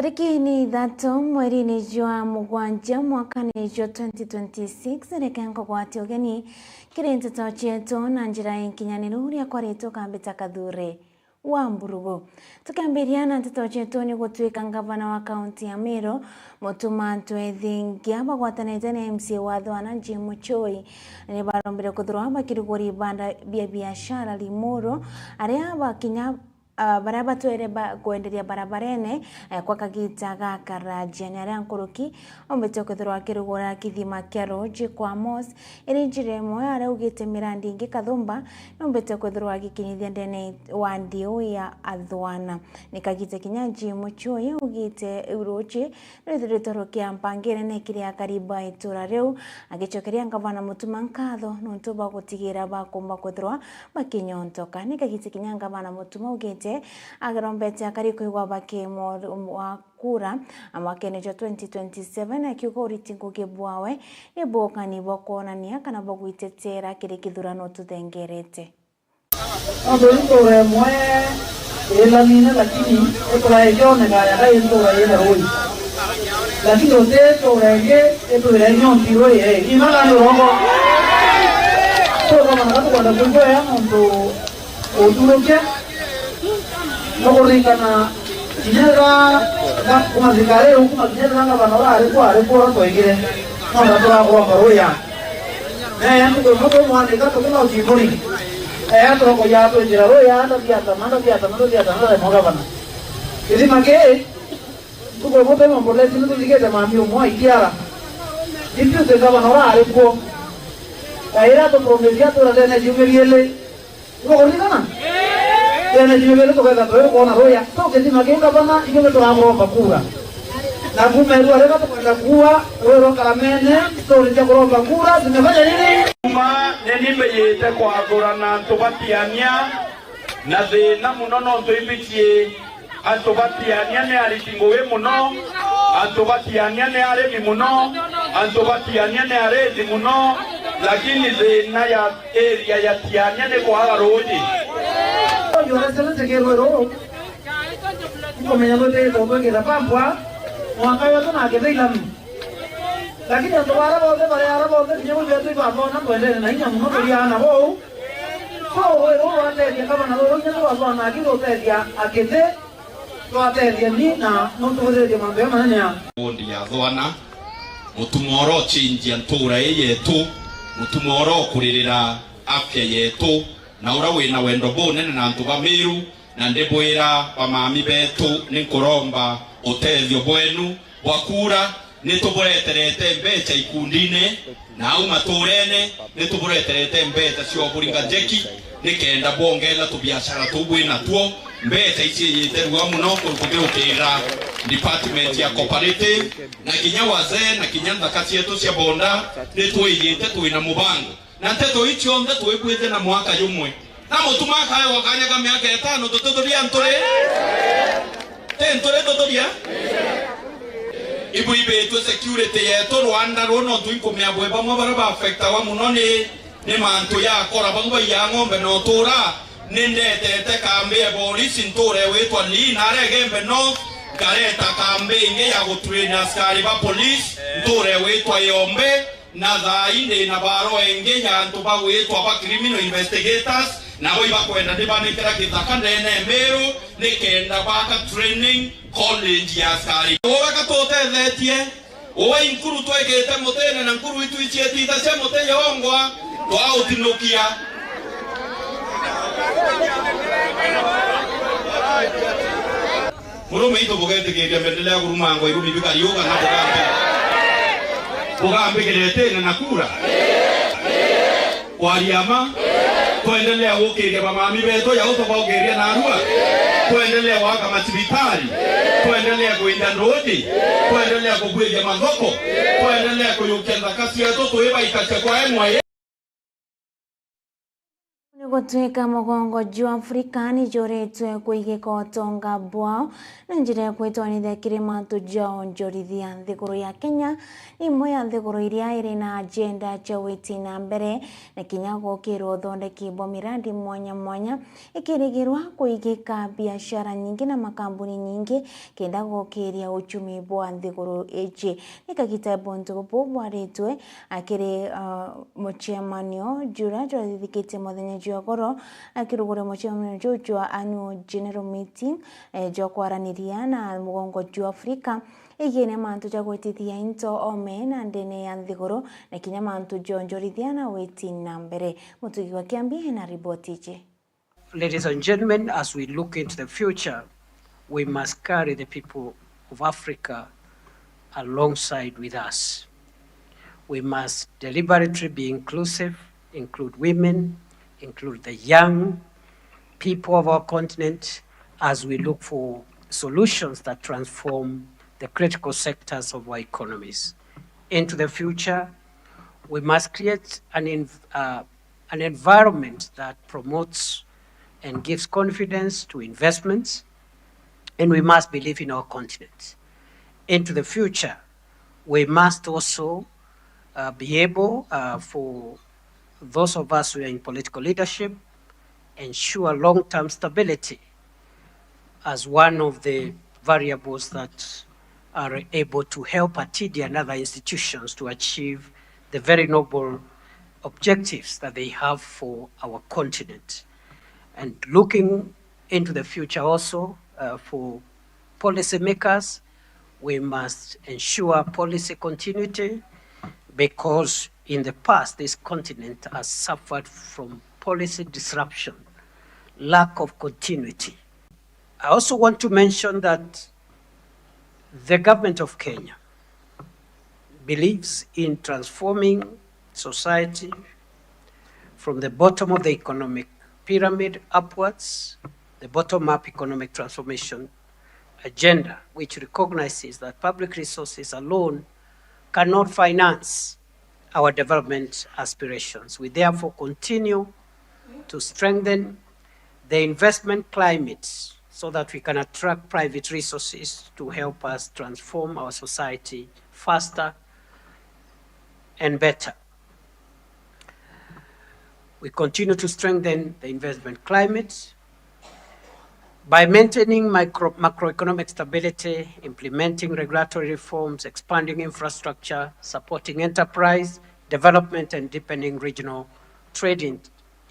Tariki ni 3 mweri ni jwa mugwanja mwaka ni jwa 2026 rekengo gwati ogeni kirente tocheto na njira inkinyaniru ria kwareto kambita Kathure wa Mburugu. Tukambiriana ntocheto ni gutwika ngavana wa kaunti ya Meru Mutuma Ntwethingia bagwatanite na MCA wa Thwana Jim Choi ni barombere kuthurwa bakiruguri banda bia biashara Limuru aria bakinya baraba twere kuenderia barabarene kwa kagita ga Karaji ni aria nkuruki ombete kuthurwa kirugura kithima kia Roji kwa Mos iri njire mwe aria ugite mirandi ingi Kathumba ombete kuthurwa gikinyithia ndene wa ndio ya Athwana ni kagita kinya Jim Choi ugite Roji ritoro kia mpangire ne kiria kariba itura riu agichokeria ngavana Mutuma nkatho nontu bagutigira bakumba kuthurwa bakinyontoka ni kagita kinya ngavana Mutuma ugite agarombete akari kuigwa bakemo wa kura amakene jo 2027 akiuga uritingo gebwawe eboka ni bokonania kana bogwitetera kire kithurano tuthengerete Ndore mwe elamina lakini ekuraejo ngaya ga ndore yera roi lakini oteto rege ndore nyontiro ye imana ni rongo so kama nakatwa kwa ya ndo oduroke nokorikana kinyera kuma zikare kuma kinyera nga banora ariko toigire nona tora maroya yandu ko moto mwane ka to kuna chibori to ko ya to jira roya anda biata manda na moga bana idi make ko moto mo porle sinu to digete mami mo ikiara ditu te ga banora ariko kaira to promesia to rade na jumeriele nokorikana tena jimele to kada to kona roya to kizima kinga bana ingeme to amro bakura na kumeru aleka to kwenda kuwa roho karamene to nje kuromba kura zimefanya nini kuma nenimbe yete kwa agorana tobatiania na thina muno no toimbikie antobatiania ne alitingowe muno antobatiania ne aremi muno antobatiania ne arezi muno lakini thina ya area ya tiania ne kwa roji yo na sala te quiero ro como ya no te todo que la pampa mwaka yote na kete ilami lakini ndo bara bote nyemo yetu kwa bona kwende na hinya mno kwa yana bo so wewe wale ya kama na wewe ndio wao na kilo tedia akete kwa tedia ni na no tuweze de mambo manene ya bondi ya Thwana mutumoro chinji antura yetu mutumoro kuririra afya yetu na ura wina wendo bonene na antu ba Meru na ndebwira bamami betu ninkuromba utethio bwenu bwakura nitubureterete mbeca ikundine na au maturene nitubureterete mbeca cio buringa jeki nikenda bongela tu biashara tubwina tuo mbeca ici yiterwa muno kugirukira department ya cooperative na kinya wazee na kinya ndakati yetu cia bonda nitwiyite twina mubango na nteto icho onda twebwete na mwaka yumwe na Mutuma kayo wakanyaga miaka 5 totoria ntore tentore totoria ibu ibe to security yeto Rwanda rono tuikomya bweba mo baraba affecta wa munone ne manto ya kora bangba ya ngombe no tora nindete kambe polisi ntore wetwa lina regembe no kareta kambe inge ya gutrain askari ba police ntore wetwa yombe na zaine na baro enge ya ntuba wetwa ba criminal investigators na boiba kwenda ndibanekera kithaka nene Meru nikenda baka training college ya askari owa katotethetie owa inkuru twegete mutene na nkuru itu ichietita cia muteye ongwa twa utinukia murume ito bogete ke bendelea gurumango irumi bikariuga na kugambe kelete na nakura waliama kuendelea wokeria bamami beto ya uto bogeria na arua kuendelea waka masibitari kuendelea kuinda ndodi kuendelea kugweja mazoko kuendelea kuyukenda kasi ya toto eba itacha kwa emwa gutwika mugongo jwa Afrika ni joretwe kuigika utonga bwao na njira ya kwitwanithia kirima tujao njorithia nthiguru ya Kenya ni imwe ya nthiguru iria iri na agenda cha witi na mbere na kinya gukirwo thondeki bo miradi mwanya mwanya ikirigirwa kuigika biashara nyingi na makambuni nyingi kenda gukiria uchumi bwa nthiguru eji nikagita bonto bo bwaritwe akiri muchemanio jura jothikite muthenya jogoro akirugura muchemanio jwa annual general meeting jo kwaraniria na mugongo jwa Afrika igene mantu ja gwitithia into ome na ndene ya nthiguru na kinya mantu jonjorithia na witi na mbere mutugi wa Kiambi na ripoti je. Ladies and gentlemen, as we look into the future, we must carry the people of Africa alongside with us. We must deliberately be inclusive, include women, include the young people of our continent as we look for solutions that transform the critical sectors of our economies. Into the future, we must create an environment that promotes and gives confidence to investments, and we must believe in our continent. Into the future, we must also be able, for those of us who are in political leadership, ensure long-term stability as one of the variables that are able to help ATIDI and other institutions to achieve the very noble objectives that they have for our continent. And looking into the future also, for policymakers, we must ensure policy continuity because in the past, this continent has suffered from policy disruption, lack of continuity. I also want to mention that the government of Kenya believes in transforming society from the bottom of the economic pyramid upwards, the bottom-up economic transformation agenda, which recognizes that public resources alone cannot finance our development aspirations. We therefore continue to strengthen the investment climate so that we can attract private resources to help us transform our society faster and better. We continue to strengthen the investment climate by maintaining macroeconomic stability, implementing regulatory reforms, expanding infrastructure, supporting enterprise development, and deepening regional trade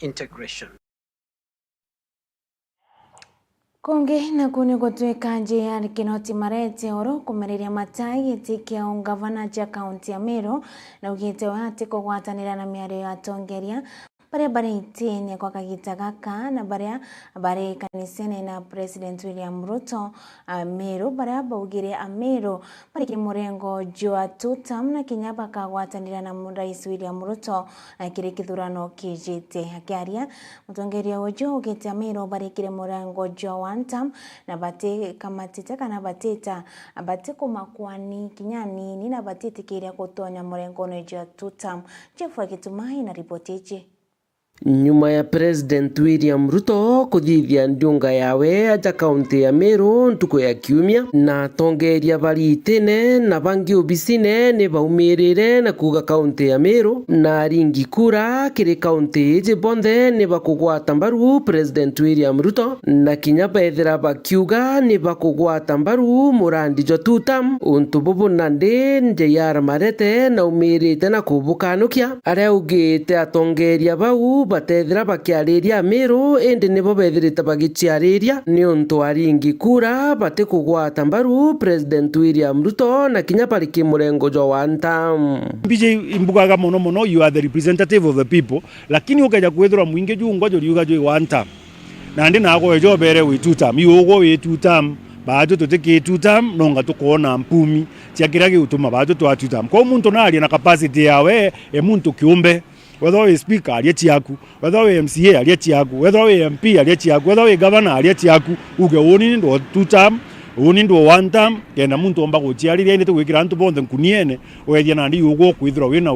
integration. Konge na kuni gutwika njia kinoti marete oro kumeriria matai itikia ungavana ja kaunti ya Meru na ugite wati kugwatanira na miario ya tongeria baria bari itine kwa kagita gaka na baria kanisene na President William Ruto Meru baria baugire Meru bari kimurengo jwa tutam na kinyaba kagwatanira na Rais William Ruto kiri kithurano kijite akiaria mutongeria ujo ugite Meru bari kiri murengo jwa wantam na bate kamatite kana bateta bate kumakwani kinyani ni na batete kiria kutonya murengo no jwa tutam Jeff Gitumai na ripoti hii. Nyuma ya President William Ruto kuthithia ndunga yawe aja kaunti ya Meru ntuko ya kiumia na tongeria bari itene na bangi obisine ne baumirire na kuga kaunti ya Meru na ringi kura kiri kaunti ije bonde ne bakugwata mbaru President William Ruto na kinya bethera bakiuga ne bakugwata mbaru murandi jo tutam untu bubu nande nje yara marete na umirite na kubukanukia aria ugite atongeria bau batethira bakiariria Meru ende nibo bethirite bagichiariria ni untu aringi kura bate kugwata mbaru President William Ruto na kinya bari kimurengo jo wantam BJ imbugaga mono you are the representative of the people lakini ukaja kwethura mwinge jungwa jo liuga jo wantam na ndi nago ejo bere we tutam yugo we tutam bajo tuteke tutam nonga tukona mpumi tiakirage utuma bajo to tutam ko muntu nali na capacity yawe muntu kiumbe whether we speaker alieti yaku, whether we MCA alieti yaku, whether we MP alieti yaku, whether we governor alieti yaku, uge woni ndo tutam uni ndo one term kena muntu omba guchiarire inde twikira antu bonthe nkuniene wethia nandi yugo kwithira wina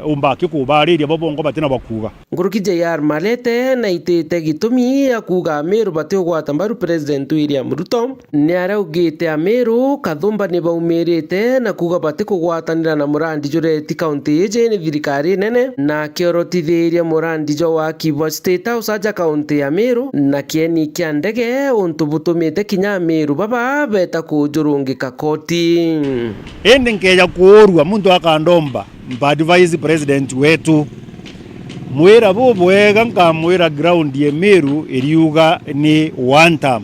umba kikubariria bobongo batina bakuga nguruki JR Malete na itete gitumi akuga Ameru batiogwata mbaru President William Ruto ni araugite Ameru kathumba ni baumirite na kuga batikugwatanira na murandi jureti county ije ni thirikari nene na kiorotithiria murandi jo wa Kibwa State House aja county ya Ameru na kieni kia ndege untu butumite kinya Ameru baba beta kujurungika koti ende nkeja kuorua muntu akandomba mba advise president wetu mwira bubwega nkamwira ground ye Meru iriuga ni one term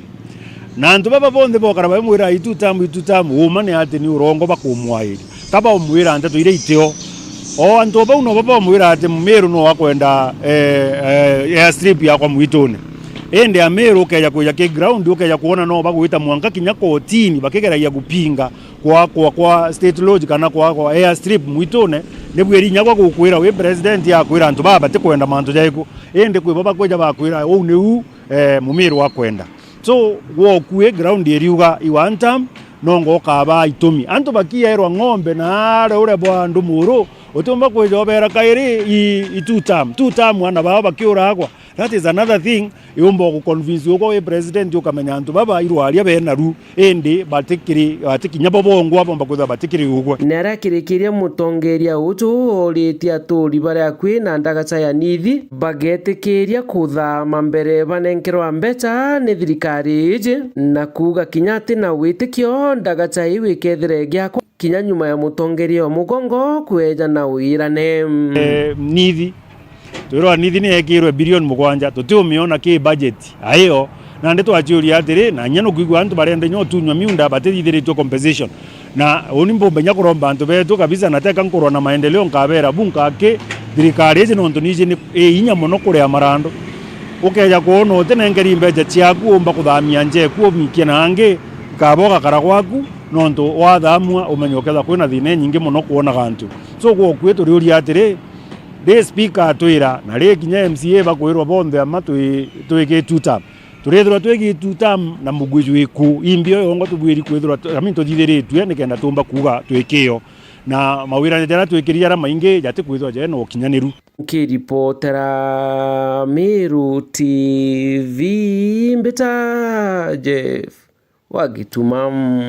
na antu baba bonde bokara bamwira itu term umane ati ni urongo bakumwairi kaba umwira ante tuire iteo o antu baba uno baba umwira ati Meru no wakwenda airstrip yakwa mwitone ende Ameru ukeja kuja ke ground ukeja kuona no bagwita mwanka kinya kotini bakegeragia gupinga kwa state lodge kana kwa airstrip mwitone nebweri nyagwa gukwira we president yakwira antu baba tikwenda mantu jaiko ende kwe baba kweja bakwira o neu Mumeru wakwenda so wo kwe ground eriuga I one term nongo kaba itomi antu bakia erwa ng'ombe na ara ure bwandu muru utumba kweja obera kairi two term wana baba bakiura akwa. That is another thing yombo ku convince uko we president ukamenya antu baba irwaria benaru ende batikinya bobongo abomba kutha batikiri ugwa nera kirikiria mutongeria utu oritia turi bare akwi na ndagacha ya nithi bagetikiria kutha mambere banenkerwa mbecha ni thirikari ije na kuga kinyati na witikio ndagacha iwi kethere gyako kinya nyuma ya mutongeria wa mugongo kweja na uirane nithi twirwa nithi ni ekirwe bilioni 7 tutiumiona ki budget ayo na ndeto achiuria atiri na nyano kuigwa antu barende nyo tunywa miunda batithithiritwe compensation na unimbo benya kuromba antu betu kabisa nateka nkorwa na maendeleo nkabera bunka ke thirikari ije nonto nije ni inya muno kuria marando ukeja kuona utenengeri mbeje ciaku umba kuthamia nje ku mikia nange kaboga karagwaku nonto wathamwa umenyokeza kwina thine nyingi muno kuona gantu so gwo kwetu riuria atiri the speaker atwira na ri kinya MCA bakwirwa bonthe ama twike two term turethwa twike two term na mugwiju iku imbio yongo tubwiri kwithwa aminto thithiritwe nikenda tumba kuga twikio na mawira njara twikiria ara maingi jati kwithwa je no kinyaniru kiripotera Meru TV mbeta Jeff Wagitumam.